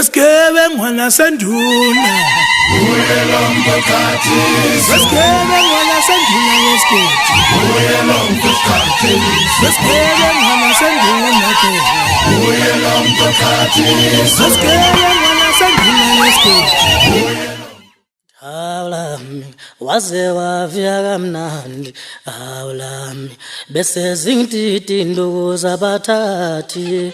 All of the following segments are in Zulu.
Weskebe ngwana sanduna Uyelo mkati Weskebe ngwana sanduna wesketi Uyelo mkati Weskebe ngwana sanduna Uyelo mkati Weskebe ngwana sanduna wesketi Awulami waze wafika kamnandi awulami bese zingititi induku zabathathi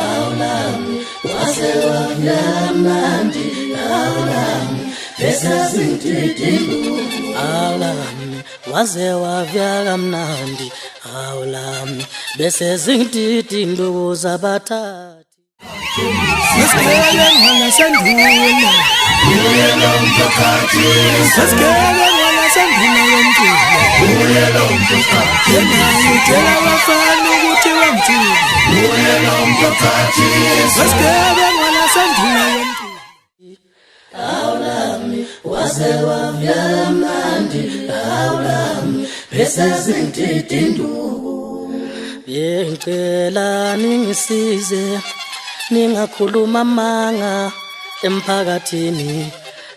awulami waze wafika kamnandi awulami bese zingititi induku awulami waze wafika kamnandi awulami bese zingititi induku zabathathi Weskebe ngwana sanduna Uyelo mkati Weskebe ngwana sanduna wemtula Uyelo mkati Ngitshela abafana ukuthi wemtula Uyelo mkati Weskebe ngwana sanduna wemtula awulami waze wafika kamnandi awulami bese zingititi induku ngicela ningisize ningakhuluma amanga emphakathini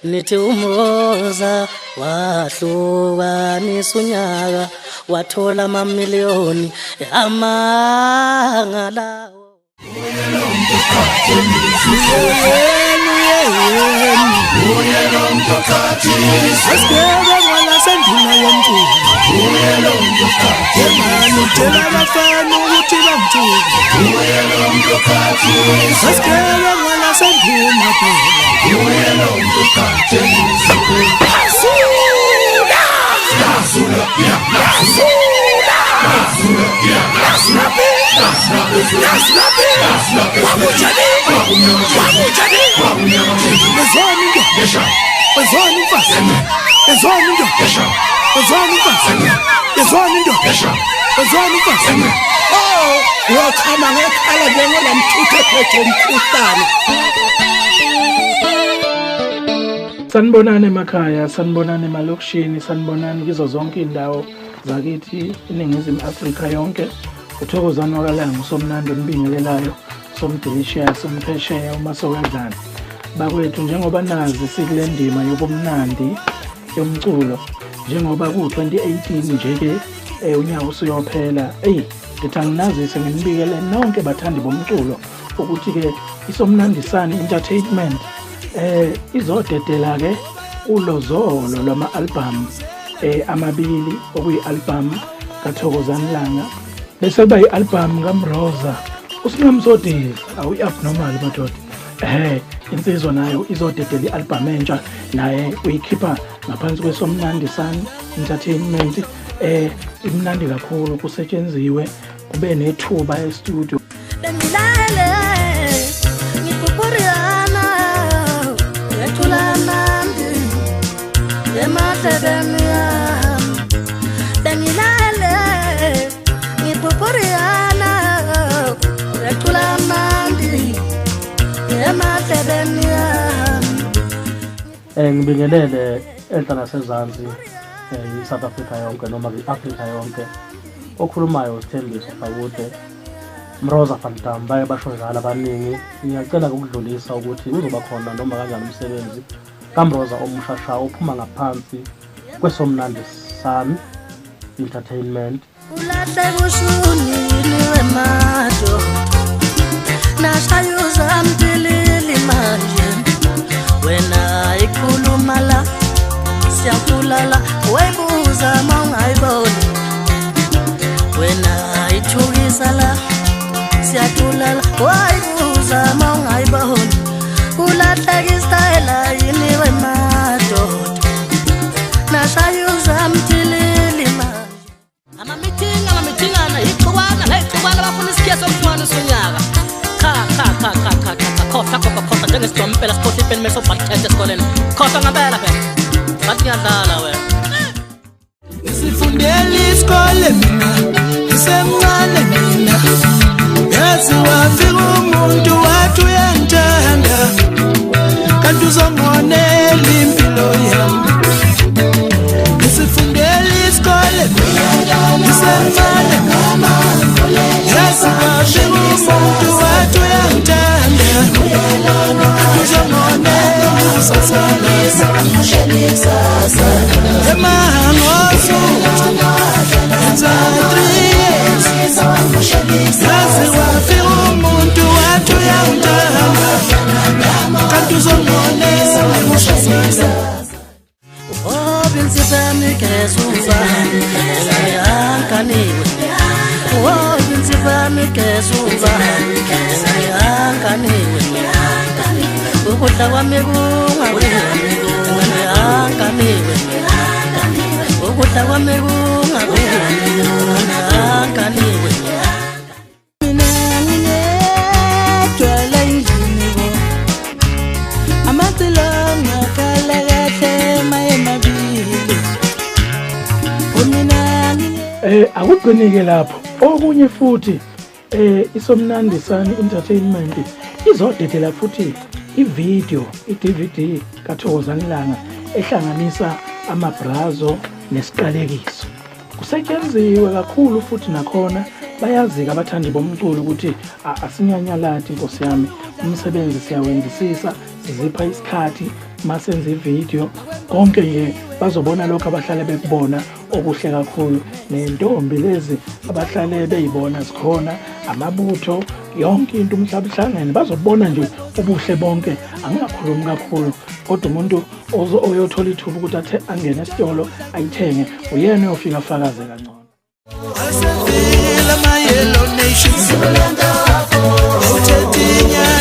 nithi uMroza wahlukanisa unyaka wathola amamiliyoni amanga lawo Uyelo mkati Weskebe ngwana sanduna wemtula Uyelo mkati Ngitshela abafana ukuthi bamtula Uyelo mkati Weskebe ngwana sanduna Uyelo mkati Nasula Wakhama ngekhala njengola mthuthe phethe umkhuhlane Sanibonani emakhaya, sanibonani emalokishini, sanibonani kizo zonke indawo zakithi iningizimu Afrika yonke. Uthokozani wakalanga usomnandi onibingelelayo, somdelicious, umphesheya umasowedlana. Bakwethu njengoba nazi sikule ndima yobumnandi yomculo, njengoba ku-2018 nje-ke unyaka usuyophela. Ngithi anginazise nginibikele nonke bathandi bomculo ukuthi-ke isomnandisani entertainment izodedela-ke ulozolo lwama-album amabili okuyi-album kaThokozani Langa bese kuba yi-album kaMroza uSingamsodeli awu-abnormal madoda. Insizwa nayo izodedela i-album entsha naye uyikhipha ngaphansi kwesomnandisani entertainment. Imnandi kakhulu kusetshenziwe kube nethuba e-studio. Ngibingelele enhla nasezansi South Africa yonke noma i-Afrika yonke okhulumayo uSithembiso Fakude Mroza van Dam baye basho njalo abaningi. Ngiyacela ukudlulisa ukuthi uzoba khona noma kanjani umsebenzi kaMroza omushasha ophuma ngaphansi kwesomnandisani entertainment. Ulahle kushuni wemato nashayuza mtilili manje wena ikhuluma la siyakulala webuza mawungayiboni wena ithukisa la siyatulala wayibuza mawungayiboni ulahleka istyle yini wemadoda nashayuza mtilili manje amamitingana ixukwana bafuna isikhiya somntwana sonyaka khotha njengesidompela sport ipeni meso bakhethe esikoleni khotha ngabela phela bathi ngiyadlala wena Isifundela isikole mina ngisemncane mina yazi wafika umuntu wathi uyangithanda kanti uzongonela impilo yami Isifundela isikole mina ngisemncane mina yazi wafika umuntu wathi uyangithanda Emangosu enza 3 years yazi wafika umuntu wathi uyangithanda kanti uzongonela umushabisa Binsifami kesuza yankaniwe Binsifami kesuza yankaniwe Ukudla kwami kungakwini yankaniwe Ukudla kwami kungakwini yankaniwe mina ngiyedwa la endlini bo amacilongo akhala kahle mayemabili mina Akuqinike lapho okunye futhi iSomnandi Sun Entertainment izodedela futhi ivideo iDVD kaThokozani Langa ehlanganisa amabrazo nesiqalekiso kusetshenziswe kakhulu futhi nakhona bayazika abathandi bomculo ukuthi asinyanyalathi Nkosi yami umsebenzi siyawendisisa sizipha isikhathi masenze ivideo konke nje bazobona lokho abahlale bekubona okuhle kakhulu nentombi lezi abahlale beyibona sikhona amabutho yonke into umhlaba ihlangene bazobona nje ubuhle bonke angakhulumi kakhulu kodwa umuntu oyothola ithuba ukuthi athe angene esitolo ayithenge uyena oyofika afakaze kancane Asafila my yellow nations Uthethinya